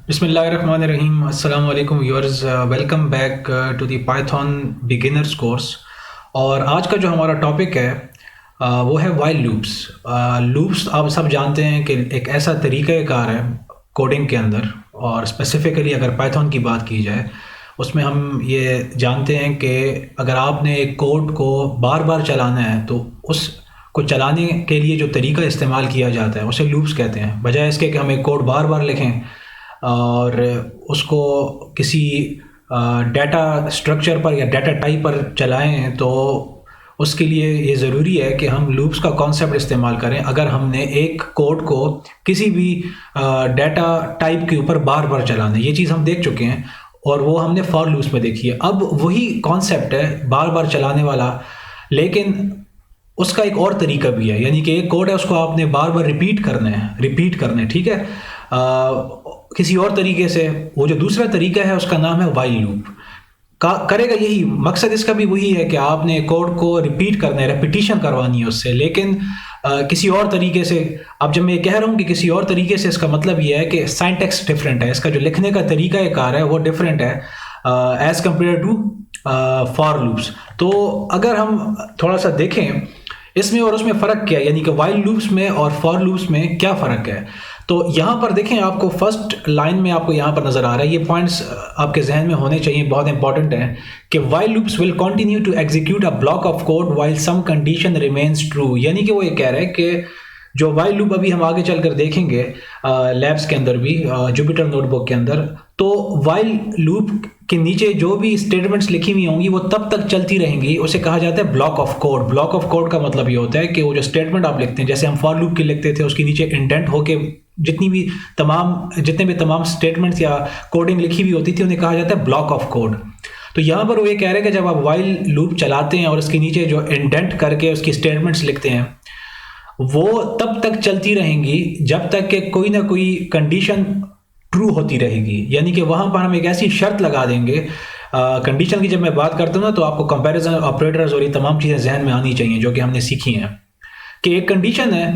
बिस्मिल्लाहिर्रहमानिर्रहीम। अस्सलाम वालेकुम viewers, welcome back to the Python beginners course. और आज का जो हमारा टॉपिक है वो है वाइल लूप्स। लूप्स आप सब जानते हैं कि एक ऐसा तरीक़ाकार है कोडिंग के अंदर, और स्पेसिफ़िकली अगर पाइथन की बात की जाए उसमें हम ये जानते हैं कि अगर आपने एक कोड को बार बार चलाना है तो उस को चलाने के लिए जो तरीका इस्तेमाल किया जाता है उसे लूप्स कहते हैं। बजाय इसके कि हम एक कोड बार बार लिखें और उसको किसी डाटा स्ट्रक्चर पर या डाटा टाइप पर चलाएं, तो उसके लिए ये ज़रूरी है कि हम लूप्स का कॉन्सेप्ट इस्तेमाल करें। अगर हमने एक कोड को किसी भी डाटा टाइप के ऊपर बार बार चलाना है, ये चीज़ हम देख चुके हैं और वो हमने फॉर लूप्स में देखी है। अब वही कॉन्सेप्ट है बार बार चलाने वाला, लेकिन उसका एक और तरीका भी है। यानी कि एक कोड है, उसको आपने बार बार रिपीट करना है, ठीक है। किसी और तरीके से वो जो दूसरा तरीका है उसका नाम है वाइल लूप। करेगा यही मकसद, इसका भी वही है कि आपने कोड को रिपीट करना है, रेपिटिशन करवानी है उससे, लेकिन किसी और तरीके से। अब जब मैं ये कह रहा हूँ कि किसी और तरीके से, इसका मतलब ये है कि सिंटैक्स डिफरेंट है, इसका जो लिखने का तरीका कार है वो डिफरेंट है as compare to for loops. तो अगर हम थोड़ा सा देखें इसमें और उसमें फ़र्क क्या है, यानी कि वाइल लूप्स में और फॉर लूप्स में क्या फ़र्क है, तो यहाँ पर देखें, आपको फर्स्ट लाइन में आपको यहाँ पर नज़र आ रहा है, ये पॉइंट्स आपके जहन में होने चाहिए, बहुत इंपॉर्टेंट हैं कि while loops will continue to execute a block of code while some condition remains true. यानी कि वो ये कह रहा है कि जो वाइल लूप अभी हम आगे चलकर देखेंगे लैब्स के अंदर भी, जुपिटर नोटबुक के अंदर, तो वाइल लूप के नीचे जो भी स्टेटमेंट्स लिखी हुई होंगी वो तब तक चलती रहेंगी, उसे कहा जाता है block of code. Block of code का मतलब ये होता है कि वो जो स्टेटमेंट आप लिखते हैं, जैसे हम फॉर लूप के लिखते थे, उसके नीचे इंडेंट होके जितने भी तमाम स्टेटमेंट्स या कोडिंग लिखी हुई होती थी उन्हें कहा जाता है ब्लॉक ऑफ कोड। तो यहाँ पर वो ये कह रहे हैं कि जब आप वाइल लूप चलाते हैं और उसके नीचे जो इंडेंट करके उसकी स्टेटमेंट्स लिखते हैं, वो तब तक चलती रहेंगी जब तक कि कोई ना कोई कंडीशन ट्रू होती रहेगी। यानी कि वहाँ पर हम एक ऐसी शर्त लगा देंगे। कंडीशन की जब मैं बात करता हूँ ना, तो आपको कंपैरिजन ऑपरेटर्स और ये तमाम चीज़ें जहन में आनी चाहिए जो कि हमने सीखी हैं कि एक कंडीशन है,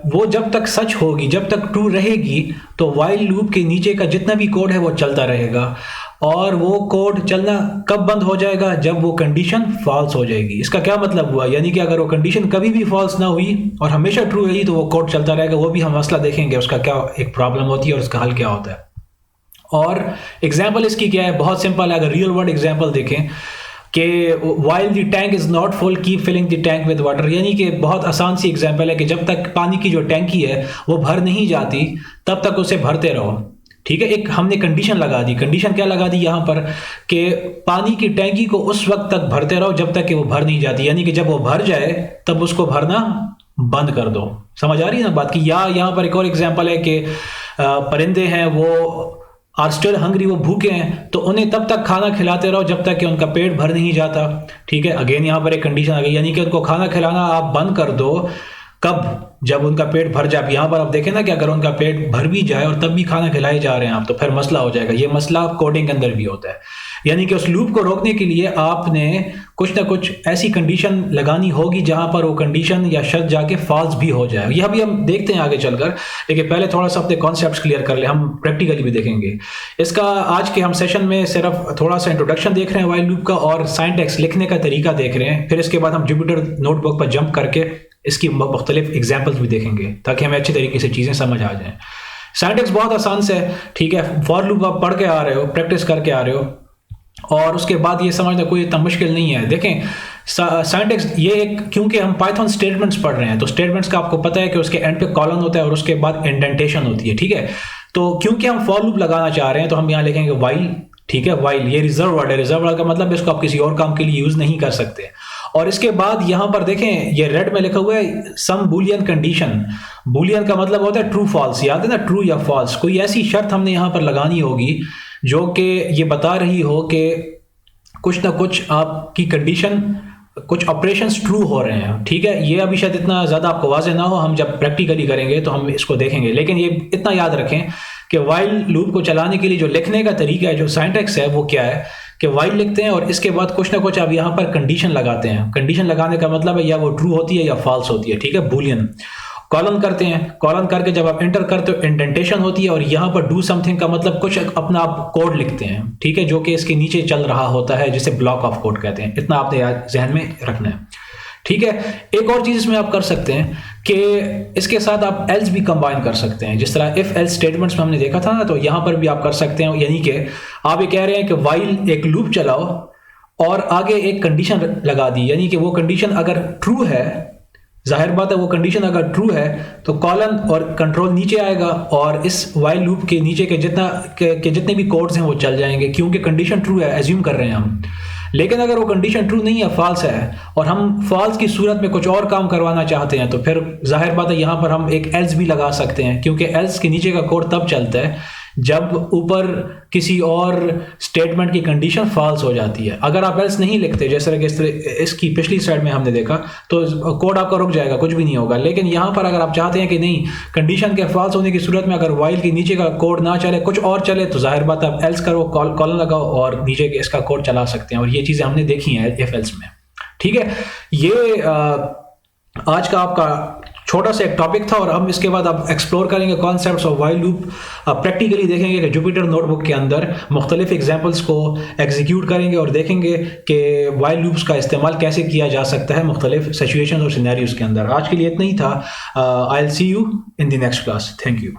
वो जब तक सच होगी, जब तक ट्रू रहेगी, तो वाइल लूप के नीचे का जितना भी कोड है वो चलता रहेगा। और वो कोड चलना कब बंद हो जाएगा? जब वो कंडीशन फॉल्स हो जाएगी। इसका क्या मतलब हुआ? यानी कि अगर वो कंडीशन कभी भी फॉल्स ना हुई और हमेशा ट्रू रही तो वो कोड चलता रहेगा। वो भी हम मसला देखेंगे, उसका क्या एक प्रॉब्लम होती है और उसका हल क्या होता है। और एग्जाम्पल इसकी क्या है? बहुत सिंपल है। अगर रियल वर्ल्ड एग्जाम्पल देखें कि while the tank is not full keep filling the tank with water, यानी कि बहुत आसान सी एग्जांपल है कि जब तक पानी की जो टैंकी है वो भर नहीं जाती तब तक उसे भरते रहो, ठीक है। एक हमने कंडीशन लगा दी। कंडीशन क्या लगा दी यहाँ पर कि पानी की टैंकी को उस वक्त तक भरते रहो जब तक कि वो भर नहीं जाती, यानी कि जब वो भर जाए तब उसको भरना बंद कर दो। समझ आ रही है ना बात की? या यहाँ पर एक और एग्जाम्पल है कि परिंदे हैं, वो आर स्टिल हंग्री, वो भूखे हैं, तो उन्हें तब तक खाना खिलाते रहो जब तक कि उनका पेट भर नहीं जाता, ठीक है। अगेन यहाँ पर एक कंडीशन आ गई, यानी कि उनको खाना खिलाना आप बंद कर दो कब? जब उनका पेट भर जाए। यहाँ पर आप देखें ना कि अगर उनका पेट भर भी जाए और तब भी खाना खिलाए जा रहे हैं आप, तो फिर मसला हो जाएगा। ये मसला कोडिंग के अंदर भी होता है। यानी कि उस लूप को रोकने के लिए आपने कुछ ना कुछ ऐसी कंडीशन लगानी होगी जहां पर वो कंडीशन या शर्त जाके फॉल्स भी हो जाए। यह भी हम देखते हैं आगे चलकर, लेकिन पहले थोड़ा सा अपने कॉन्सेप्ट्स क्लियर कर ले, हम प्रैक्टिकली भी देखेंगे इसका। आज के हम सेशन में सिर्फ थोड़ा सा इंट्रोडक्शन देख रहे हैं वाइल लूप का और सिंटैक्स लिखने का तरीका देख रहे हैं। फिर इसके बाद हम जुपिटर नोटबुक पर जंप करके इसकी मुख्तलिफ एग्जाम्पल्स भी देखेंगे ताकि हमें अच्छी तरीके से चीज़ें समझ आ जाएं। सिंटैक्स बहुत आसान से है, ठीक है। फॉर लूप आप पढ़ के आ रहे हो, प्रैक्टिस करके आ रहे हो, और उसके बाद ये समझना कोई इतना मुश्किल नहीं है। देखें सिंटैक्स ये एक, क्योंकि हम पाइथन स्टेटमेंट्स पढ़ रहे हैं तो स्टेटमेंट्स का आपको पता है कि उसके एंड पे कॉलन होता है और उसके बाद इंडेंटेशन होती है, ठीक है। तो क्योंकि हम फॉर लूप लगाना चाह रहे हैं तो हम यहाँ लिखेंगे वाइल, ठीक है। वाइल ये रिजर्व वर्ड है। रिजर्व वर्ड का मतलब इसको आप किसी और काम के लिए यूज नहीं कर सकते। और इसके बाद यहां पर देखें, ये रेड में लिखा हुआ है सम बूलियन कंडीशन। बूलियन का मतलब होता है ट्रू फॉल्स, याद है ना, ट्रू या फॉल्स। कोई ऐसी शर्त हमने यहां पर लगानी होगी जो कि ये बता रही हो कि कुछ ना कुछ आपकी कंडीशन, कुछ ऑपरेशंस ट्रू हो रहे हैं, ठीक है। ये अभी शायद इतना ज़्यादा आपको वाज़ेह ना हो, हम जब प्रैक्टिकली करेंगे तो हम इसको देखेंगे। लेकिन ये इतना याद रखें कि वाइल लूप को चलाने के लिए जो लिखने का तरीका है, जो सिंटैक्स है, वो क्या है कि वाइल लिखते हैं और इसके बाद कुछ ना कुछ आप यहाँ पर कंडीशन लगाते हैं। कंडीशन लगाने का मतलब है या वो ट्रू होती है या फॉल्स होती है, ठीक है, बूलियन। कॉलन करते हैं, कॉलन करके जब आप एंटर करते हो इंडेंटेशन होती है और यहाँ पर डू समथिंग का मतलब कुछ अपना आप कोड लिखते हैं, ठीक है, जो कि इसके नीचे चल रहा होता है, जिसे ब्लॉक ऑफ कोड कहते हैं। इतना आपने जहन में रखना है, ठीक है। एक और चीज इसमें आप कर सकते हैं कि इसके साथ आप एल्स भी कंबाइन कर सकते हैं, जिस तरह इफ एल्स स्टेटमेंट्स में हमने देखा था ना, तो यहां पर भी आप कर सकते हैं। यानी कि आप ये कह रहे हैं कि वाइल एक लूप चलाओ और आगे एक कंडीशन लगा दी, यानी कि वो कंडीशन अगर ट्रू है, जाहिर बात है वो कंडीशन अगर ट्रू है तो कॉलन और कंट्रोल नीचे आएगा और इस वाइल लूप के नीचे के जितने भी कोड्स हैं वो चल जाएंगे, क्योंकि कंडीशन ट्रू है, एज्यूम कर रहे हैं हम। लेकिन अगर वो कंडीशन ट्रू नहीं है, फॉल्स है, और हम फॉल्स की सूरत में कुछ और काम करवाना चाहते हैं, तो फिर जाहिर बात है यहाँ पर हम एक एल्स भी लगा सकते हैं, क्योंकि एल्स के नीचे का कोड तब चलता है जब ऊपर किसी और स्टेटमेंट की कंडीशन फॉल्स हो जाती है। अगर आप एल्स नहीं लिखते, जैसे कि इसकी पिछली स्लाइड में हमने देखा, तो कोड आपका रुक जाएगा, कुछ भी नहीं होगा। लेकिन यहाँ पर अगर आप चाहते हैं कि नहीं, कंडीशन के फॉल्स होने की सूरत में अगर वाइल के नीचे का कोड ना चले, कुछ और चले, तो जाहिर बात है आप एल्स करो, कॉलन लगाओ और नीचे के इसका कोड चला सकते हैं। और ये चीज़ें हमने देखी हैं इफ एल्स में, ठीक है। ये आज का आपका छोटा सा एक टॉपिक था, और हम इसके बाद अब एक्सप्लोर करेंगे concepts of while loop. Practically देखेंगे कि जुपिटर नोटबुक के अंदर मुख्तलिफ एग्जाम्पल्स को एग्जीक्यूट करेंगे और देखेंगे कि वाइल लूप्स का इस्तेमाल कैसे किया जा सकता है मुख्तलिफ सिचुएशन और सिनेरियोज के अंदर। आज के लिए इतना ही था। I will see you in the next class. Thank you.